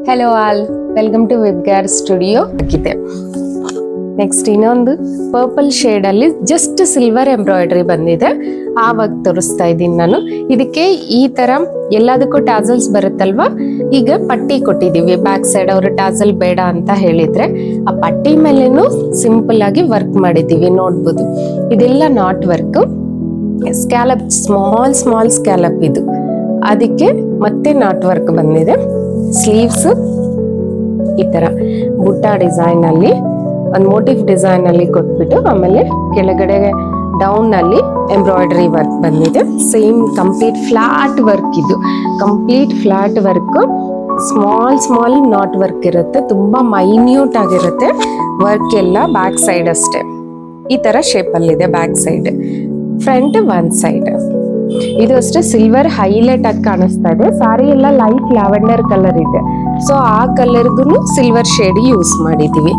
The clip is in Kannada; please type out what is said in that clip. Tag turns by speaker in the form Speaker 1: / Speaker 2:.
Speaker 1: ಹಲೋ ಆಲ್, ವೆಲ್ಕಮ್ ಟು ವೆಬ್ಗ್ಯಾರ್ ಸ್ಟುಡಿಯೋ ಆಗಿದೆ. ನೆಕ್ಸ್ಟ್ ಇನ್ನೊಂದು ಪರ್ಪಲ್ ಶೇಡ್ ಅಲ್ಲಿ ಜಸ್ಟ್ ಸಿಲ್ವರ್ ಎಂಬ್ರಾಯ್ಡ್ರಿ ಬಂದಿದೆ, ಆವಾಗ ತೋರಿಸ್ತಾ ಇದ್ದೀನಿ ನಾನು. ಇದಕ್ಕೆ ಈ ತರ ಎಲ್ಲದಕ್ಕೂ ಟಾಸಲ್ಸ್ ಬರುತ್ತಲ್ವಾ, ಈಗ ಪಟ್ಟಿ ಕೊಟ್ಟಿದೀವಿ. ಬ್ಯಾಕ್ ಸೈಡ್ ಅವರು ಟಾಸಲ್ ಬೇಡ ಅಂತ ಹೇಳಿದ್ರೆ ಆ ಪಟ್ಟಿ ಮೇಲೇನು ಸಿಂಪಲ್ ಆಗಿ ವರ್ಕ್ ಮಾಡಿದೀವಿ, ನೋಡ್ಬೋದು. ಇದೆಲ್ಲ not work, scallop, small scallop ಇದು, ಅದಕ್ಕೆ ಮತ್ತೆ ನಾಟ್ ವರ್ಕ್ ಬಂದಿದೆ. ಸ್ಲೀವ್ಸ್ ಈ ತರ ಬುಟ್ಟ ಡಿಸೈನ್ ಅಲ್ಲಿ ಒಂದು ಮೋಟಿವ್ ಡಿಸೈನ್ ಅಲ್ಲಿ ಕೊಟ್ಬಿಟ್ಟು, ಆಮೇಲೆ ಕೆಳಗಡೆ ಡೌನ್ ಅಲ್ಲಿ ಎಂಬ್ರಾಯ್ಡರಿ ವರ್ಕ್ ಬಂದಿದೆ. ಸೇಮ್ ಕಂಪ್ಲೀಟ್ ಫ್ಲಾಟ್ ವರ್ಕ್, ಇದು complete flat work. Small not work ಇರುತ್ತೆ, ತುಂಬಾ ಮೈನ್ಯೂಟ್ ಆಗಿರುತ್ತೆ ವರ್ಕ್ ಎಲ್ಲ. ಬ್ಯಾಕ್ ಸೈಡ್ ಅಷ್ಟೇ ಈ ತರ ಶೇಪ್ ಅಲ್ಲಿ ಇದೆ, back side. Front one side ಇದು ಅಷ್ಟೇ ಸಿಲ್ವರ್ ಹೈಲೈಟ್ ಆಗಿ ಕಾಣಿಸ್ತಾ ಇದೆ. ಸಾರಿ ಎಲ್ಲ ಲೈಟ್ ಲ್ಯಾವೆಂಡರ್ ಕಲರ್ ಇದೆ, ಸೊ ಆ ಕಲರ್ಗೂ ಸಿಲ್ವರ್ ಶೇಡ್ ಯೂಸ್ ಮಾಡಿದೀವಿ.